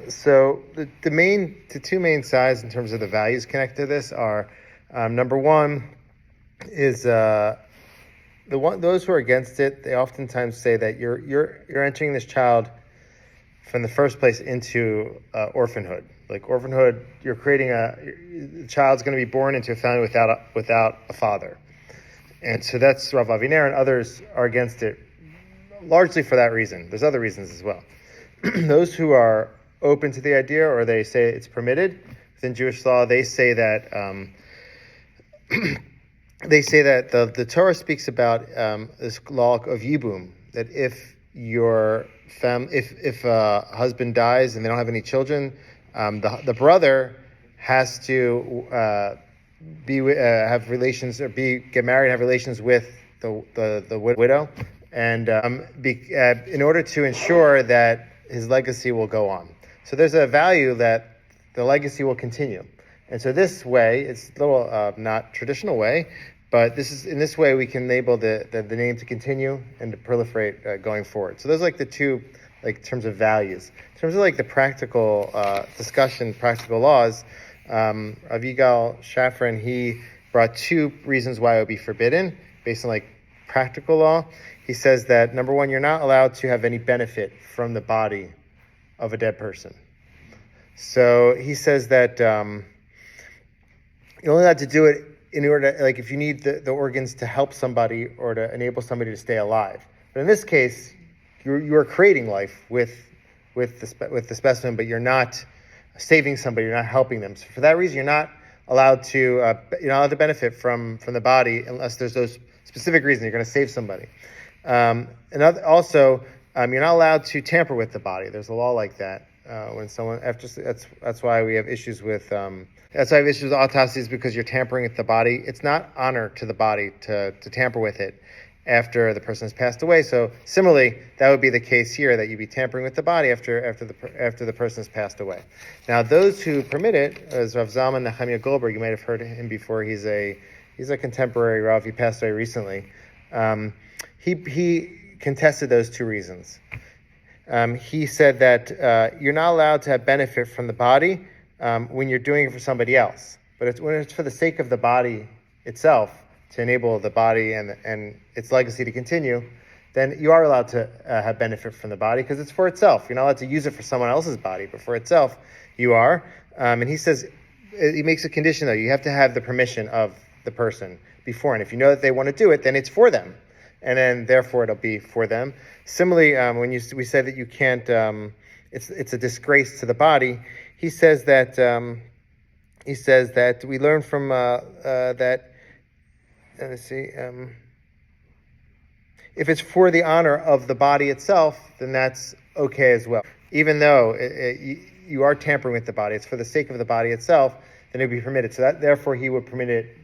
So the two main sides in terms of the values connected to this are, number one is those who are against it. They oftentimes say that you're entering this child from the first place into orphanhood. Like orphanhood, you're creating the child's going to be born into a family without a father, and so that's Rav Aviner, and others are against it largely for that reason. There's other reasons as well. Those who are open to the idea, or they say it's permitted within Jewish law, they say that the Torah speaks about this law of yibum, that if if a husband dies and they don't have any children, the brother has to have relations, or get married and have relations with the widow, and in order to ensure that his legacy will go on. So there's a value that the legacy will continue. And so this way, it's a little not traditional way, but in this way we can enable the name to continue and to proliferate going forward. So those are like the two, like, terms of values. In terms of like the practical discussion, practical laws, Avigal Shafran, he brought two reasons why it would be forbidden based on like practical law. He says that, number one, you're not allowed to have any benefit from the body of a dead person. So he says that you're only allowed to do it in order to, like, if you need the organs to help somebody or to enable somebody to stay alive. But in this case, you are creating life with the specimen, but you're not saving somebody, you're not helping them. So for that reason, you're not allowed to benefit from the body unless there's those specific reasons you're going to save somebody. And also, you're not allowed to tamper with the body. There's a law like that. When someone that's why we have issues with autopsies, because you're tampering with the body. It's not honor to the body to tamper with it after the person has passed away. So similarly, that would be the case here, that you'd be tampering with the body after the person has passed away. Now, those who permit it, as Rav Zalman Nehemiah Goldberg, you might have heard him before. He's a contemporary Rav. He passed away recently. He contested those two reasons. He said that you're not allowed to have benefit from the body when you're doing it for somebody else. But when it's for the sake of the body itself, to enable the body and its legacy to continue, then you are allowed to have benefit from the body, because it's for itself. You're not allowed to use it for someone else's body, but for itself, you are. And he says, he makes a condition, though. You have to have the permission of the person before. And if you know that they want to do it, then it's for them. And then, therefore, it'll be for them. Similarly, when we said that you can't, it's a disgrace to the body. He says that we learn from that. Let's see. If it's for the honor of the body itself, then that's okay as well. Even though you are tampering with the body, it's for the sake of the body itself, then it would be permitted. So that, therefore, he would permit it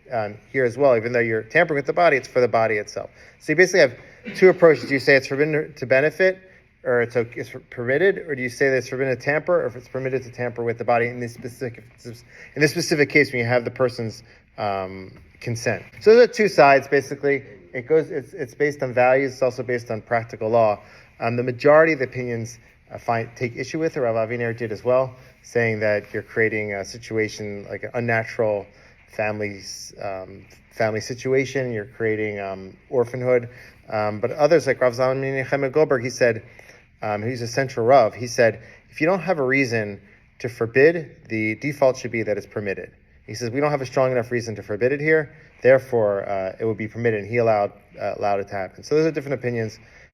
here as well. Even though you're tampering with the body, it's for the body itself. So you basically have two approaches. Do you say it's forbidden to benefit, or it's permitted, or do you say that it's forbidden to tamper, or if it's permitted to tamper with the body in this specific case when you have the person's consent? So there are two sides, basically. It's based on values. It's also based on practical law. The majority of the opinions take issue with it. Rav Aviner did as well, saying that you're creating a situation like an unnatural family situation. You're creating orphanhood. But others, like Rav Zalman Nehemiah Goldberg, he said, he's a central Rav. He said, if you don't have a reason to forbid, the default should be that it's permitted. He says, we don't have a strong enough reason to forbid it here, therefore it would be permitted, and he allowed it to happen. So those are different opinions.